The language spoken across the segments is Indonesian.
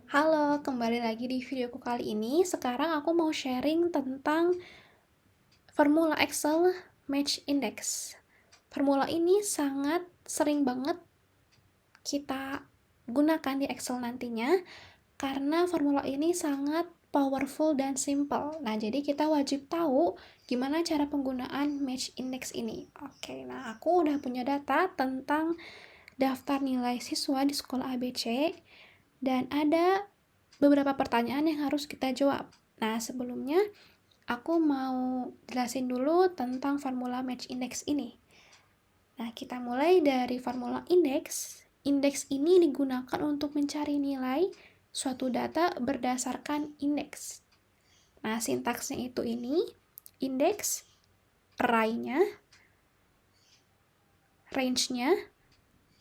Halo, kembali lagi di videoku kali ini. Sekarang aku mau sharing tentang formula Excel Match Index. Formula ini sangat sering banget kita gunakan di Excel nantinya, karena formula ini sangat powerful dan simple. Nah, jadi kita wajib tahu gimana cara penggunaan Match Index ini. Oke, nah aku udah punya data tentang daftar nilai siswa di sekolah ABC, dan ada beberapa pertanyaan yang harus kita jawab. Nah, sebelumnya aku mau jelasin dulu tentang formula match index ini. Nah, kita mulai dari formula indeks. Indeks ini digunakan untuk mencari nilai suatu data berdasarkan indeks. Nah, sintaksnya itu ini, indeks, array-nya, range-nya,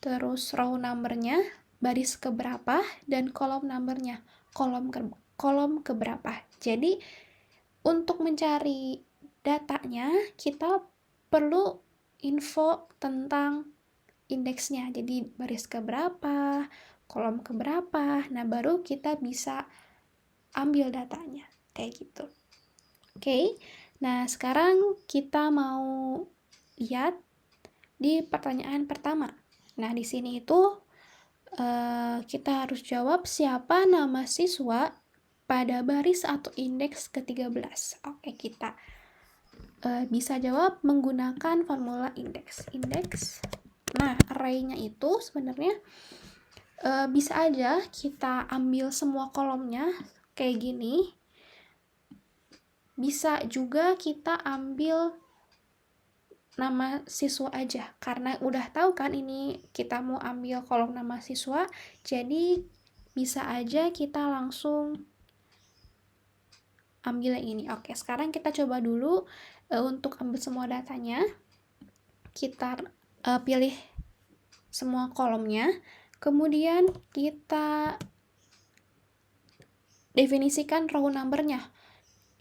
terus row number-nya, baris keberapa, dan kolom number-nya, kolom keberapa. Jadi, untuk mencari datanya, kita perlu info tentang indeksnya. Jadi, baris keberapa, kolom keberapa, nah baru kita bisa ambil datanya. Kayak gitu. Oke, nah sekarang kita mau lihat di pertanyaan pertama. Nah, di sini itu kita harus jawab siapa nama siswa pada baris atau indeks ke-13. Oke, kita bisa jawab menggunakan formula indeks. Nah, array-nya itu sebenarnya bisa aja kita ambil semua kolomnya kayak gini. Bisa juga kita ambil nama siswa aja, karena udah tahu kan ini kita mau ambil kolom nama siswa, jadi bisa aja kita langsung ambil yang ini. Oke, sekarang kita coba dulu untuk ambil semua datanya. Kita pilih semua kolomnya, kemudian kita definisikan row number-nya.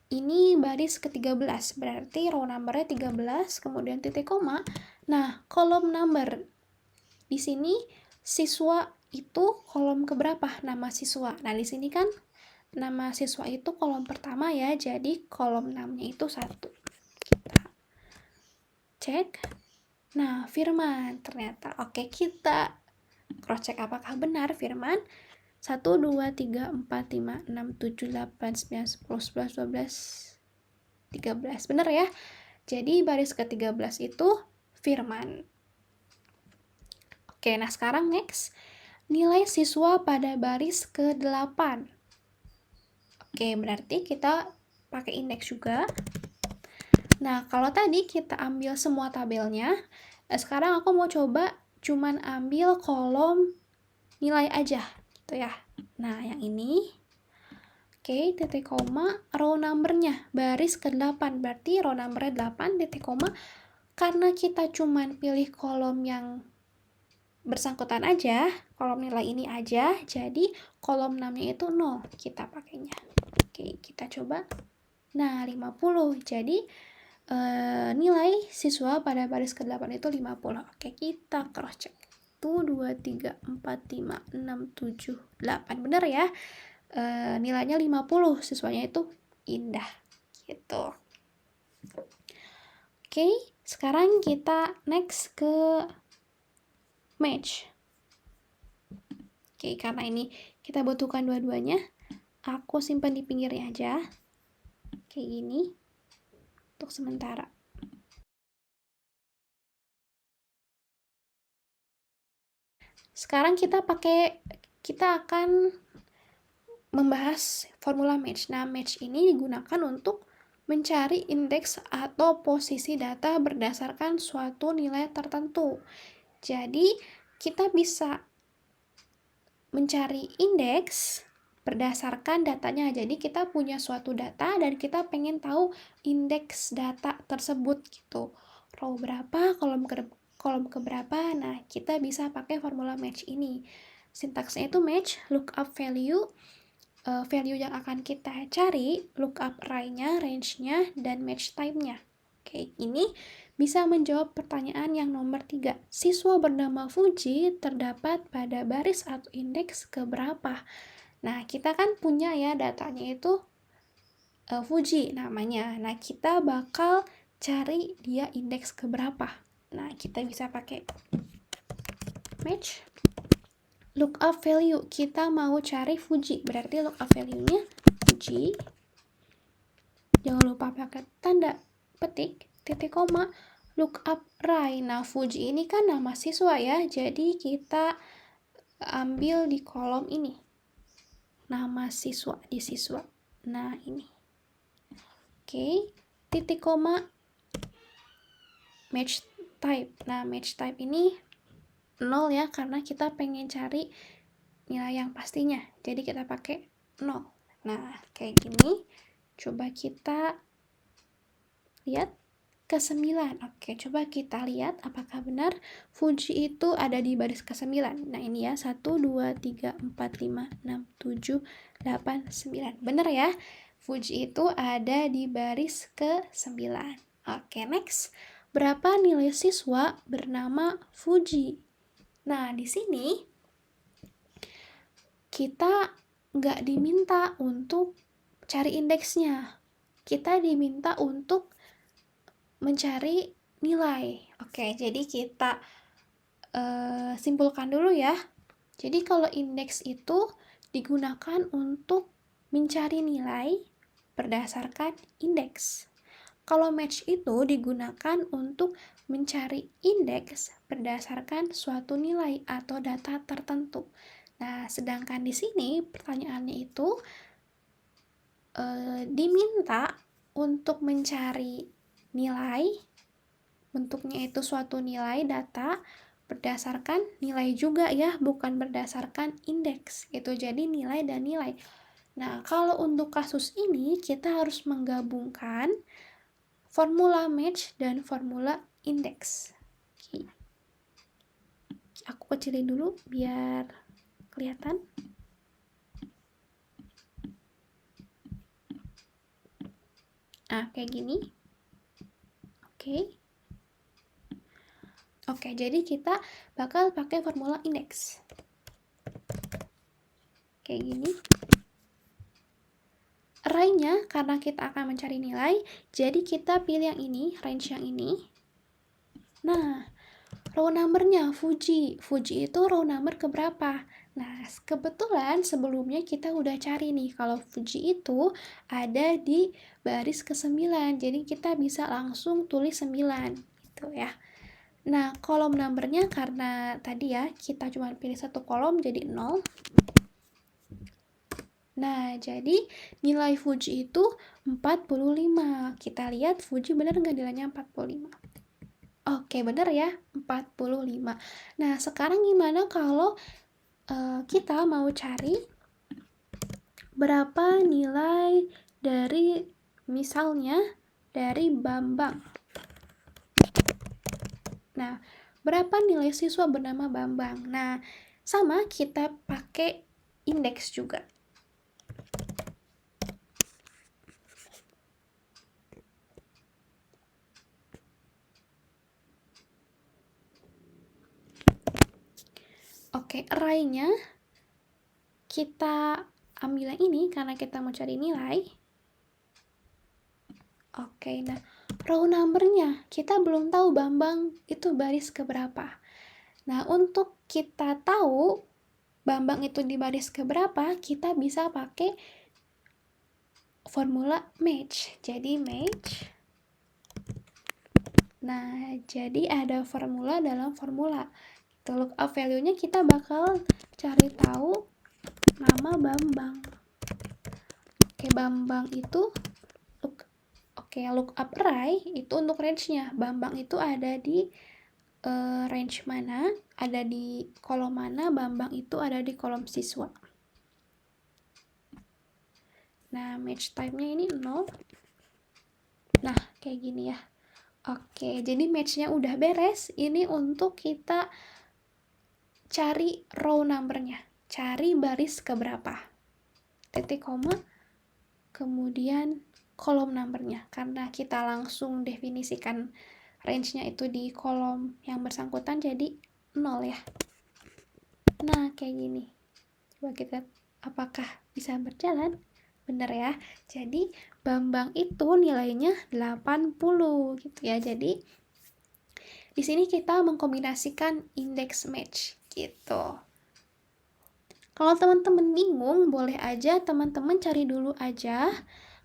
Ini baris ke-13, berarti row number-nya 13, kemudian titik koma. Nah, kolom number di sini siswa itu kolom keberapa? Nama siswa. Nah, di sini kan nama siswa itu kolom pertama ya, jadi kolom 6-nya itu 1. Kita cek. Nah, Firman ternyata. Oke, kita cross check apakah benar Firman. 1, 2, 3, 4, 5, 6, 7, 8, 9, 10, 11, 12, 13. Benar ya? Jadi baris ke-13 itu Firman. Oke, nah sekarang next. Nilai siswa pada baris ke-8. Oke, berarti kita pakai indeks juga. Nah, kalau tadi kita ambil semua tabelnya, sekarang aku mau coba cuman ambil kolom nilai aja, gitu ya. Nah, yang ini. Oke, titik koma, row number-nya, baris ke-8, berarti row number-nya 8, titik koma. Karena kita cuman pilih kolom yang bersangkutan aja, kolom nilai ini aja, jadi kolom 6-nya itu 0, kita pakainya. Oke, kita coba. Nah, 50, jadi nilai siswa pada baris ke-8 itu 50. Oke, kita cross check. 1, 2, 3, 4, 5, 6, 7, 8. Bener ya? Nilainya 50, siswanya itu Indah. Gitu. Oke, sekarang kita next ke match. Oke, karena ini kita butuhkan dua-duanya, aku simpan di pinggirnya aja. Kayak gini. Untuk sementara. Sekarang kita akan membahas formula match. Nah, match ini digunakan untuk mencari indeks atau posisi data berdasarkan suatu nilai tertentu. Jadi, kita bisa mencari indeks berdasarkan datanya. Jadi, kita punya suatu data dan kita pengen tahu indeks data tersebut gitu. Row berapa, kolom keberapa. Nah, kita bisa pakai formula match ini. Sintaksnya itu match, lookup value, value yang akan kita cari, lookup array-nya, range-nya, dan match type-nya. Oke, ini bisa menjawab pertanyaan yang nomor 3. Siswa bernama Fuji terdapat pada baris atau indeks keberapa? Nah, kita kan punya ya datanya itu Fuji namanya. Nah, kita bakal cari dia indeks keberapa. Nah, kita bisa pakai match lookup value. Kita mau cari Fuji, berarti lookup value-nya Fuji. Jangan lupa pakai tanda petik, titik koma, lookup Rai. Nah, Fuji ini kan nama siswa ya, jadi kita ambil di kolom ini. Nama siswa, di siswa. Nah, ini. Oke, titik koma, match type. Nah, match type ini 0 ya, karena kita pengen cari nilai yang pastinya. Jadi kita pakai 0. Nah, kayak gini. Coba kita lihat ke 9. Oke, coba kita lihat apakah benar Fuji itu ada di baris ke-9. Nah, ini ya, 1, 2, 3, 4, 5, 6, 7, 8, 9. Benar ya? Fuji itu ada di baris ke-9. Oke, next. Berapa nilai siswa bernama Fuji? Nah, di sini kita nggak diminta untuk cari indeksnya. Kita diminta untuk mencari nilai. Oke, jadi kita simpulkan dulu ya. Jadi kalau indeks itu digunakan untuk mencari nilai berdasarkan indeks. Kalau match itu digunakan untuk mencari indeks berdasarkan suatu nilai atau data tertentu. Nah, sedangkan di sini pertanyaannya itu diminta untuk mencari nilai, bentuknya itu suatu nilai data berdasarkan nilai juga ya, bukan berdasarkan indeks. Itu jadi nilai dan nilai. Nah, kalau untuk kasus ini kita harus menggabungkan formula match dan formula indeks. Oke. Aku kecilin dulu biar kelihatan. Nah, kayak gini. Oke. Oke, jadi kita bakal pakai formula indeks. Kayak gini. Array-nya, karena kita akan mencari nilai, jadi kita pilih yang ini, range yang ini. Nah, row number-nya Fuji. Fuji itu row number keberapa? Nah, kebetulan sebelumnya kita udah cari nih, kalau Fuji itu ada di baris ke-9, jadi kita bisa langsung tulis 9, gitu ya. Nah, kolom number-nya karena tadi ya, kita cuma pilih satu kolom, jadi 0. Nah, jadi nilai Fuji itu 45. Kita lihat Fuji benar nggak nilainya 45? Oke, benar ya, 45. Nah, sekarang gimana kalau kita mau cari berapa nilai dari, misalnya, dari Bambang. Nah, berapa nilai siswa bernama Bambang? Nah, sama kita pakai indeks juga. Oke, array-nya kita ambil yang ini karena kita mau cari nilai. Oke, nah row number-nya kita belum tahu Bambang itu baris keberapa. Nah, untuk kita tahu Bambang itu di baris keberapa, kita bisa pakai formula match. Jadi match. Nah, jadi ada formula dalam formula. Lookup value-nya kita bakal cari tahu nama Bambang. Oke, Bambang itu lookup array itu untuk range-nya. Bambang itu ada di range mana, ada di kolom mana, Bambang itu ada di kolom siswa. Nah, match type-nya ini 0. Nah, kayak gini ya. Oke, jadi match-nya udah beres. Ini untuk kita cari row number-nya. Cari baris keberapa. Titik koma, kemudian kolom number-nya. Karena kita langsung definisikan range-nya itu di kolom yang bersangkutan, jadi 0 ya. Nah, kayak gini. Coba kita apakah bisa berjalan? Bener ya. Jadi Bambang itu nilainya 80 gitu ya. Jadi di sini kita mengkombinasikan index match gitu. Kalau teman-teman bingung, boleh aja teman-teman cari dulu aja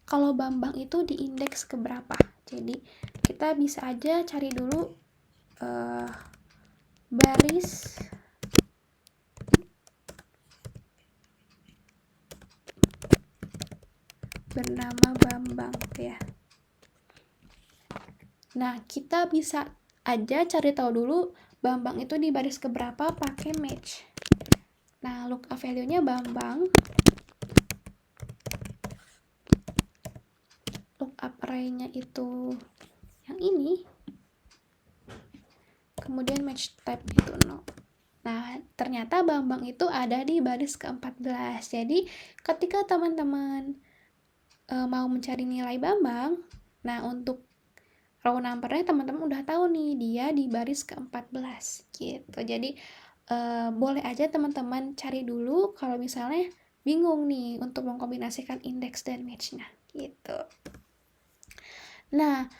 kalau Bambang itu di indeks keberapa. Jadi kita bisa aja cari dulu baris bernama Bambang ya. Nah, kita bisa aja cari tahu dulu Bambang itu di baris keberapa pakai match. Nah, lookup value-nya Bambang, lookup array-nya itu yang ini, kemudian match type itu 0. Nah, ternyata Bambang itu ada di baris ke-14. Jadi, ketika teman-teman mau mencari nilai Bambang, nah untuk row number-nya teman-teman udah tahu nih, dia di baris ke-14 gitu. Jadi, boleh aja teman-teman cari dulu kalau misalnya bingung nih untuk mengkombinasikan indeks dan match-nya gitu. Nah,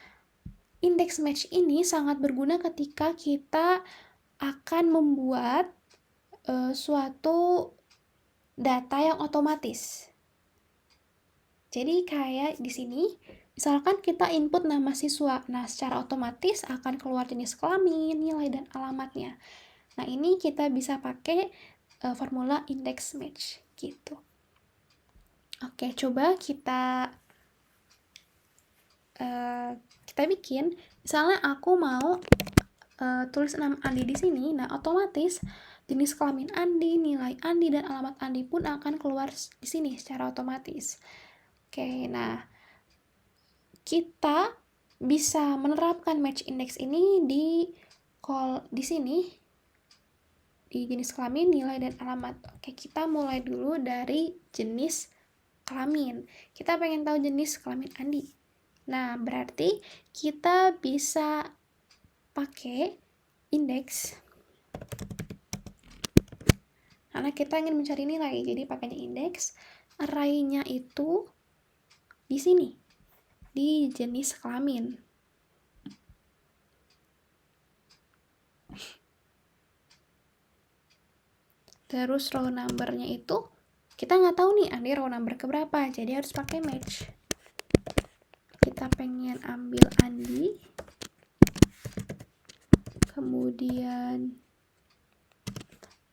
indeks match ini sangat berguna ketika kita akan membuat suatu data yang otomatis. Jadi kayak di sini, misalkan kita input nama siswa, nah secara otomatis akan keluar jenis kelamin, nilai, dan alamatnya. Nah ini kita bisa pakai formula index match gitu. Oke, coba kita bikin. Misalnya aku mau tulis nama Andi di sini, nah otomatis jenis kelamin Andi, nilai Andi, dan alamat Andi pun akan keluar di sini secara otomatis. Oke, nah kita bisa menerapkan match index ini di sini di jenis kelamin, nilai, dan alamat. Oke, kita mulai dulu dari jenis kelamin. Kita pengen tahu jenis kelamin Andi. Nah, berarti kita bisa pakai indeks karena kita ingin mencari nilai, jadi pakainya indeks. Array-nya itu di sini, di jenis kelamin. Terus row number-nya itu kita nggak tahu nih Andi row number keberapa, jadi harus pakai match. Kita pengen ambil Andi, kemudian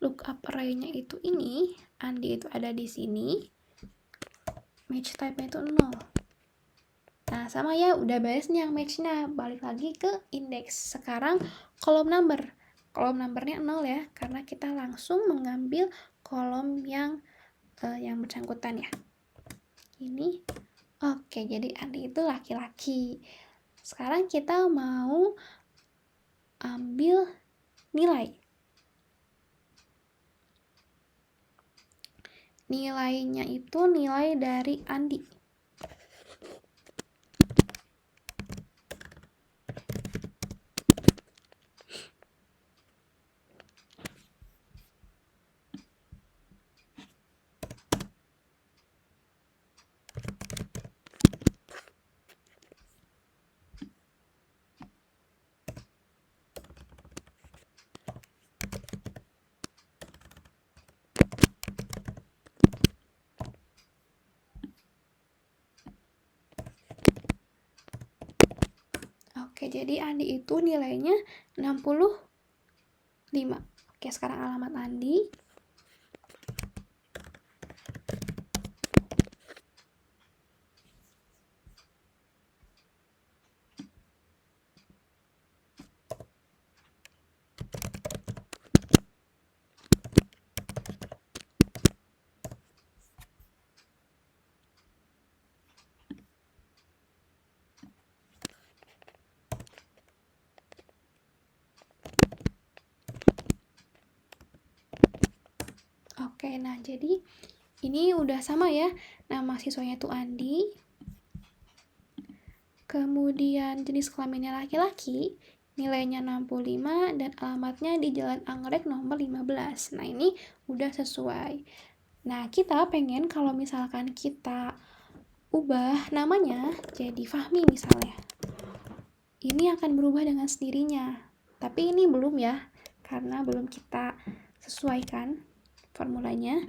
lookup array-nya itu ini, Andi itu ada di sini, match type-nya itu 0. Nah, sama ya, udah beres nih yang match-nya. Balik lagi ke indeks. Sekarang kolom number. Kolom number-nya 0 ya, karena kita langsung mengambil kolom yang bersangkutan ya. Ini. Oke, jadi Andi itu laki-laki. Sekarang kita mau ambil nilai. Nilainya itu nilai dari Andi. Oke, jadi Andi itu nilainya 65. Oke, sekarang alamat Andi. Oke, nah jadi ini udah sama ya. Nama siswanya tuh Andi. Kemudian jenis kelaminnya laki-laki, nilainya 65 dan alamatnya di Jalan Anggrek nomor 15. Nah, ini udah sesuai. Nah, kita pengen kalau misalkan kita ubah namanya jadi Fahmi misalnya. Ini akan berubah dengan sendirinya. Tapi ini belum ya, karena belum kita sesuaikan formulanya.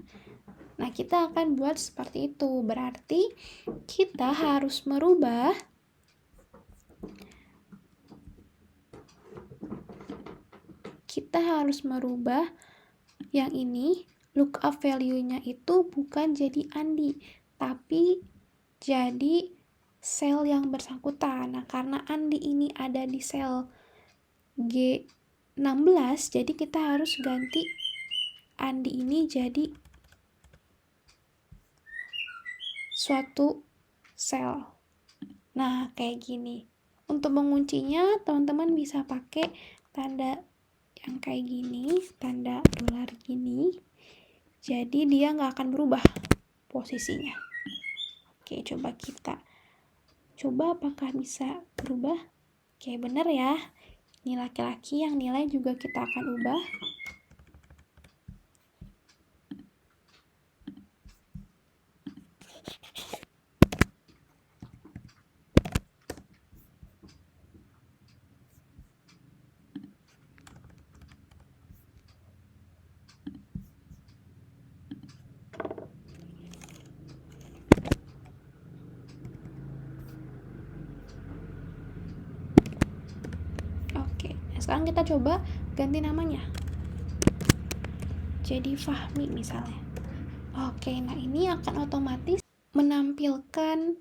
Nah, kita akan buat seperti itu. Berarti kita harus merubah yang ini, lookup value-nya itu bukan jadi Andi, tapi jadi sel yang bersangkutan. Nah, karena Andi ini ada di sel G16, jadi kita harus ganti Andi ini jadi suatu sel. Nah, kayak gini. Untuk menguncinya, teman-teman bisa pakai tanda yang kayak gini, tanda dolar gini. Jadi dia nggak akan berubah posisinya. Oke, coba kita coba apakah bisa berubah. Oke, bener ya. Ini laki-laki, yang nilai juga kita akan ubah. Oke, nah sekarang kita coba ganti namanya. Jadi Fahmi misalnya. Oke, nah ini akan otomatis menampilkan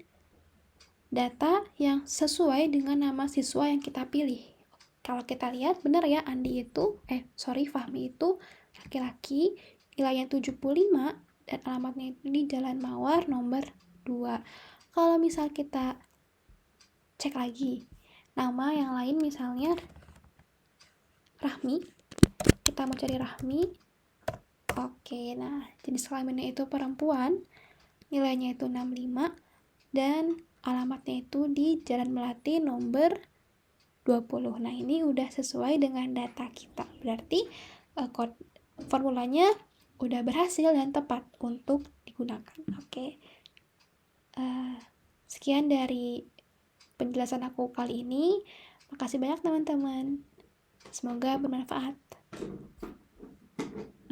data yang sesuai dengan nama siswa yang kita pilih. Kalau kita lihat benar ya, Fahmi itu laki-laki, nilainya 75 dan alamatnya itu di Jalan Mawar nomor 2. Kalau misal kita cek lagi nama yang lain, misalnya Rahmi, kita mau cari Rahmi. Oke, nah jenis kelaminnya itu perempuan, nilainya itu 65 dan alamatnya itu di Jalan Melati nomor 20. Nah, ini udah sesuai dengan data kita. Berarti formulanya udah berhasil dan tepat untuk digunakan. Oke. Sekian dari penjelasan aku kali ini. Makasih banyak teman-teman. Semoga bermanfaat.